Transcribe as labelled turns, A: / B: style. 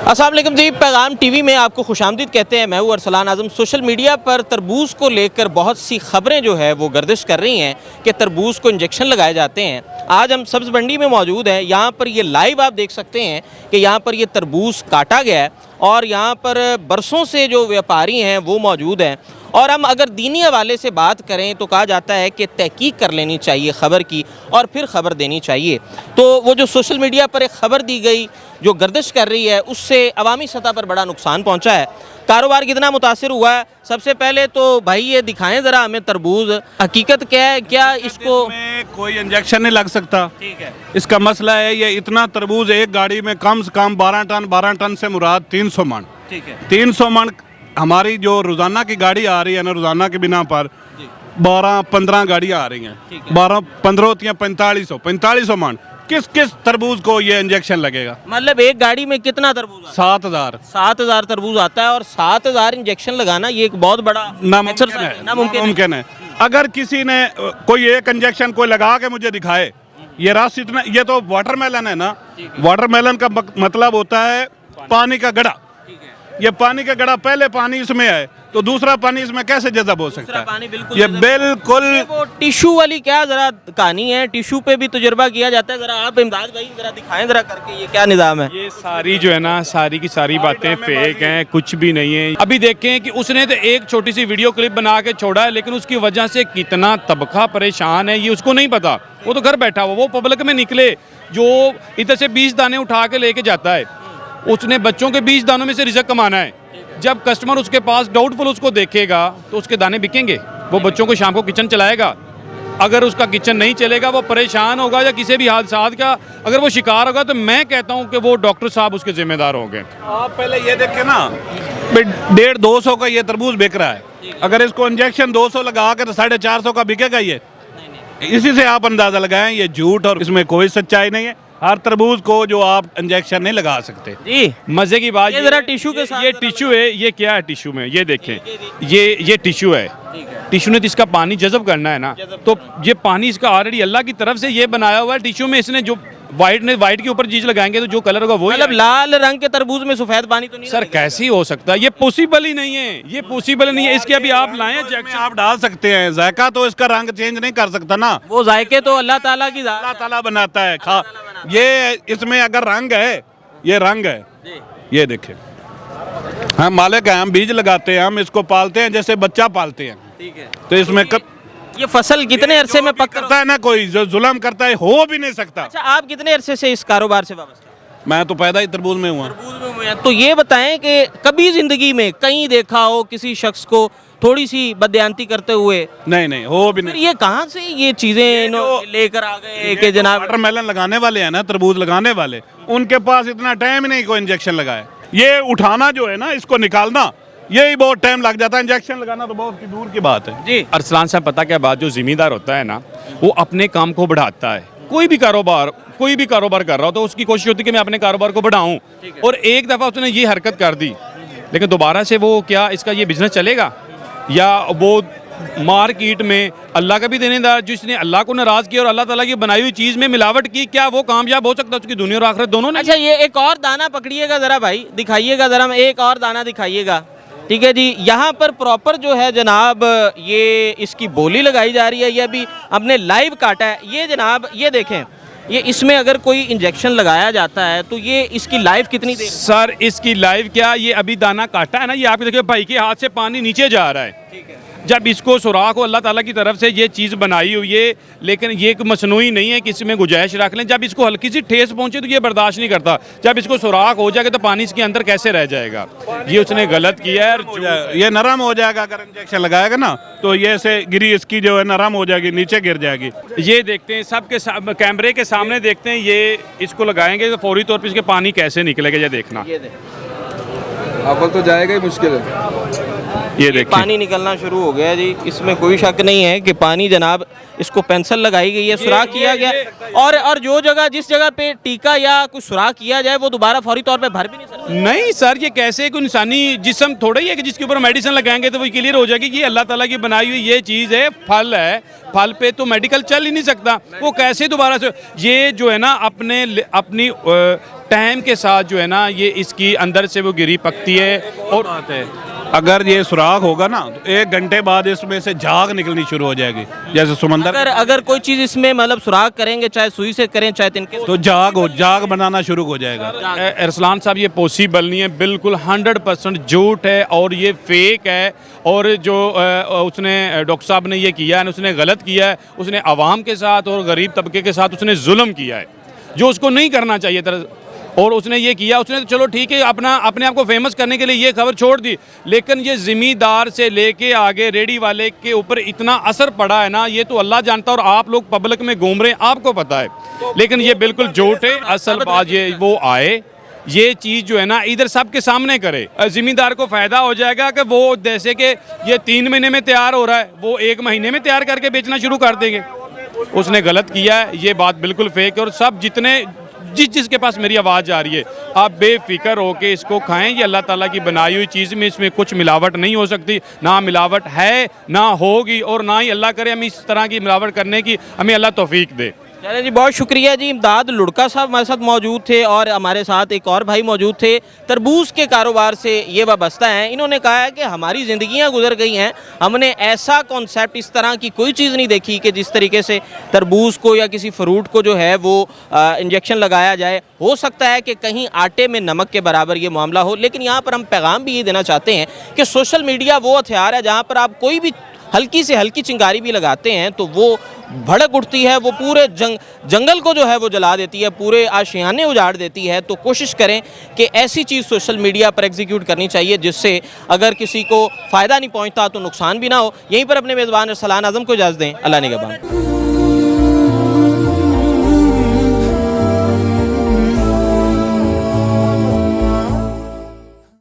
A: अस्सलाम वालेकुम जी, पैगाम टीवी में आपको खुशामदीद कहते हैं। मैं हूँ अरसलान आज़म। सोशल मीडिया पर तरबूज़ को लेकर बहुत सी खबरें जो है वो गर्दिश कर रही हैं कि तरबूज़ को इंजेक्शन लगाए जाते हैं। आज हम सब्ज़ मंडी में मौजूद हैं। यहाँ पर ये लाइव आप देख सकते हैं कि यहाँ पर ये तरबूज़ काटा गया है और यहाँ पर बरसों से जो व्यापारी हैं वो मौजूद हैं। और हम अगर दीनी हवाले से बात करें तो कहा जाता है कि तहकीक कर लेनी चाहिए ख़बर की और फिर ख़बर देनी चाहिए। तो वो जो सोशल मीडिया पर एक ख़बर दी गई जो गर्दिश कर रही है उससे अवामी सतह पर बड़ा नुकसान पहुंचा है। कारोबार कितना मुतासिर हुआ है, सबसे पहले तो भाई ये दिखाएं ज़रा हमें तरबूज हकीकत क्या है, क्या इसको
B: कोई इंजेक्शन नहीं लग सकता।
A: ठीक है,
B: इसका मसला है ये इतना तरबूज एक गाड़ी में कम से कम 12 टन से मुराद 300 मन।
A: ठीक है,
B: 300 मन हमारी जो रोज़ाना की गाड़ी आ रही है ना, रोज़ाना के बिना पर 12-15 गाड़ियाँ आ रही हैं। 12-15 होती हैं 4500 मन। किस किस तरबूज को ये इंजेक्शन लगेगा?
A: मतलब एक गाड़ी में कितना तरबूज आता है?
B: 7,000
A: तरबूज आता है और 7,000 इंजेक्शन लगाना ये एक बहुत बड़ा
B: नामुमकिन है। अगर किसी ने कोई एक इंजेक्शन कोई लगा के मुझे दिखाए, ये रस इतना, ये तो वाटरमेलन है ना, वाटरमेलन का मतलब होता है पानी का गड़ा। ये पानी का गड़ा, पहले पानी इसमें है तो दूसरा पानी इसमें कैसे जज़ब हो सकता है? ये बिल्कुल
A: वो टिशू वाली क्या जरा कहानी है, टिशू पे भी तजुर्बा किया जाता है। जरा आप इमदाद भाई जरा दिखाएं जरा करके ये क्या निज़ाम है।
C: ये सारी जो है ना, सारी की सारी बातें फेक हैं, कुछ भी नहीं है। अभी देखें कि उसने तो एक छोटी सी वीडियो क्लिप बना के छोड़ा है, लेकिन उसकी वजह से कितना तबका परेशान है ये उसको नहीं पता। वो तो घर बैठा हुआ, वो पब्लिक में निकले जो इधर से 20 दाने उठा के लेके जाता है, उसने बच्चों के 20 दानों में से रिज़्क कमाना है। जब कस्टमर उसके पास डाउटफुल उसको देखेगा तो उसके दाने बिकेंगे। वो बच्चों को शाम को किचन चलाएगा, अगर उसका किचन नहीं चलेगा वो परेशान होगा या किसी भी हादसात का अगर वो शिकार होगा तो मैं कहता हूँ कि वो डॉक्टर साहब उसके जिम्मेदार होंगे।
B: आप पहले ये देखें ना, 150-200 का ये तरबूज बिक रहा है। अगर इसको इंजेक्शन 200 लगा कर 450 का बिकेगा ये? इसी से आप अंदाजा लगाएं ये झूठ और इसमें कोई सच्चाई नहीं है। हर तरबूज को जो आप इंजेक्शन नहीं लगा सकते।
A: जी
C: मजे की बात
A: ये जरा टिशू के साथ
C: ये टिशू है, ये क्या है टिशू में, ये देखें, ये टिशू है। टिशू ने तो इसका पानी जज़ब करना है ना, तो ये पानी इसका ऑलरेडी अल्लाह की तरफ से ये बनाया हुआ है। टिशू में इसने जो वाइट के ऊपर चीज लगाएंगे तो जो कलर होगा वो,
A: मतलब लाल रंग के तरबूज में सफेद पानी तो नहीं
C: सर कैसे हो सकता है? ये पॉसिबल ही नहीं है, ये पॉसिबल नहीं है। इसके अभी आप लाएं इंजेक्शन
B: आप डाल सकते हैं, जायका तो इसका रंग चेंज नहीं कर सकता ना।
A: वो जायके तो अल्लाह ताला की
B: अल्लाह ताला बनाता है। खा ये इसमें अगर रंग है, ये रंग है, ये देखें, हम मालिक हैं, हम बीज लगाते हैं, हम इसको पालते हैं जैसे बच्चा पालते हैं।
A: ठीक है,
B: तो इसमें
A: ये फसल कितने अरसे में पक
B: करता है ना, कोई जो जुल्म करता है हो भी नहीं सकता।
A: अच्छा, आप कितने अरसे से इस कारोबार से वाबस्ता हैं?
B: मैं तो पैदा ही तरबूज में हुआ।
A: तरबूज में हुए हैं। तो ये बताएं कि कभी जिंदगी में कहीं देखा हो किसी शख्स को थोड़ी सी बदयांती करते हुए?
B: नहीं, हो भी नहीं।
A: ये कहाँ से ये चीजें लेकर आ गए कि जनाब
B: वाटरमेलन लगाने वाले हैं ना, तरबूज लगाने वाले, उनके पास इतना टाइम ही नहीं कोई इंजेक्शन लगाए। ये उठाना जो है ना, इसको निकालना, यही बहुत टाइम लग जाता है। इंजेक्शन लगाना तो बहुत दूर की बात है।
A: जी
C: अरसलान साहब, पता क्या बात, जो जिम्मेदार होता है ना वो अपने काम को बढ़ाता है। कोई भी कारोबार कर रहा हो तो उसकी कोशिश होती है कि मैं अपने कारोबार को बढ़ाऊं, और एक दफ़ा उसने ये हरकत कर दी, लेकिन दोबारा से वो क्या इसका ये बिजनेस चलेगा? या वो मार्केट में अल्लाह का भी देनेदार, जिसने अल्लाह को नाराज़ किया और अल्लाह ताला की बनाई हुई चीज़ में मिलावट की, क्या वो कामयाब हो सकता है उसकी दुनिया और आखिरत दोनों ने?
A: अच्छा, ये एक और दाना पकड़िएगा जरा भाई, दिखाइएगा जरा, एक और दाना दिखाइएगा। ठीक है जी, यहाँ पर प्रॉपर जो है जनाब ये इसकी बोली लगाई जा रही है, ये अभी हमने लाइव काटा है। ये जनाब ये देखें, ये इसमें अगर कोई इंजेक्शन लगाया जाता है तो ये इसकी लाइफ कितनी देर?
C: सर इसकी लाइफ क्या, ये अभी दाना काटा है ना, ये आप देखिए भाई के हाथ से पानी नीचे जा रहा है।
A: ठीक है,
C: जब इसको सुराख हो, अल्लाह ताला की तरफ से ये चीज़ बनाई हुई है, लेकिन ये एक मसनूई नहीं है कि इसमें गुंजाइश रख लें। जब इसको हल्की सी ठेस पहुंचे तो ये बर्दाश्त नहीं करता। जब इसको सुराख हो जाएगा तो पानी इसके अंदर कैसे रह जाएगा? ये उसने गलत किया है।
B: ये नरम हो जाएगा अगर इंजेक्शन लगाएगा ना, तो ये से गिरी इसकी जो है नरम हो जाएगी, नीचे गिर जाएगी।
C: ये देखते हैं सबके कैमरे के सामने देखते हैं, ये इसको लगाएंगे तो फौरी तौर पर इसके पानी कैसे निकलेगा, ये देखना।
D: अव्वल तो जाएगा ही मुश्किल है।
B: ये देखिए
A: पानी निकलना शुरू हो गया जी, इसमें कोई शक नहीं है कि पानी जनाब, इसको पेंसिल लगाई गई है, सुराख किया गया, और जो जगह जिस जगह पे टीका या कुछ सुराख किया जाए वो दोबारा फौरी तौर पे भर भी नहीं सकता।
C: नहीं सर, ये कैसे एक इंसानी जिस्म थोड़ा ही है कि जिसके ऊपर मेडिसिन लगाएंगे तो वो क्लियर हो जाएगी कि ये अल्लाह ताला की बनाई हुई ये चीज़ है, फल है, फल पे तो मेडिकल चल ही नहीं सकता। वो कैसे दोबारा से ये जो है ना अपनी टाइम के साथ जो है ना ये इसकी अंदर से वो गिरी पकती है। और बात है
B: अगर ये सुराख होगा ना तो 1 घंटे बाद इसमें से झाग निकलनी शुरू हो जाएगी, जैसे समंदर।
A: अगर कोई चीज़ इसमें मतलब सुराख करेंगे, चाहे सुई से करें चाहे तिनके, तो
B: झाग बनाना शुरू हो जाएगा।
C: अरसलान साहब ये पॉसिबल नहीं है, बिल्कुल 100% झूठ है और ये फेक है। और जो उसने डॉक्टर साहब ने ये किया है, उसने गलत किया है, उसने आवाम के साथ और गरीब तबके के साथ उसने जुल्म किया है जो उसको नहीं करना चाहिए था। और उसने ये किया, उसने तो चलो ठीक है अपने आप को फेमस करने के लिए ये खबर छोड़ दी, लेकिन ये ज़िम्मेदार से लेके आगे रेडी वाले के ऊपर इतना असर पड़ा है ना, ये तो अल्लाह जानता है और आप लोग पब्लिक में घूम रहे हैं, आपको पता है, लेकिन ये बिल्कुल झूठ है। असल बात ये वो आए ये चीज़ जो है ना इधर सबके सामने करे, ज़िम्मेदार को फ़ायदा हो जाएगा कि वो जैसे कि ये 3 महीने में तैयार हो रहा है, वो 1 महीने में तैयार करके बेचना शुरू कर देंगे। उसने गलत किया है, ये बात बिल्कुल फेक है। और सब जितने जिसके पास मेरी आवाज़ आ रही है, आप बेफिक्र होके इसको खाएं, ये अल्लाह ताला की बनाई हुई चीज़ में इसमें कुछ मिलावट नहीं हो सकती, ना मिलावट है ना होगी, और ना ही अल्लाह करे हम इस तरह की मिलावट करने की हमें अल्लाह तौफीक दे।
A: चलिए जी, बहुत शुक्रिया जी। इमदाद लुड़का साहब हमारे साथ मौजूद थे और हमारे साथ एक और भाई मौजूद थे, तरबूज के कारोबार से ये वाबस्ता हैं। इन्होंने कहा है कि हमारी ज़िंदगियां गुजर गई हैं, हमने ऐसा कॉन्सेप्ट, इस तरह की कोई चीज़ नहीं देखी कि जिस तरीके से तरबूज को या किसी फ्रूट को जो है वो इंजेक्शन लगाया जाए। हो सकता है कि कहीं आटे में नमक के बराबर ये मामला हो, लेकिन यहाँ पर हम पैगाम भी ये देना चाहते हैं कि सोशल मीडिया वो हथियार है जहाँ पर आप कोई भी हल्की से हल्की चिंगारी भी लगाते हैं तो वो भड़क उठती है, वो पूरे जंगल को जो है वो जला देती है, पूरे आशियाने उजाड़ देती है। तो कोशिश करें कि ऐसी चीज़ सोशल मीडिया पर एग्जीक्यूट करनी चाहिए जिससे अगर किसी को फ़ायदा नहीं पहुंचता तो नुकसान भी ना हो। यहीं पर अपने मेज़बान अरसलान आज़म को इजाज़त दें। अल्लाह निगहबान।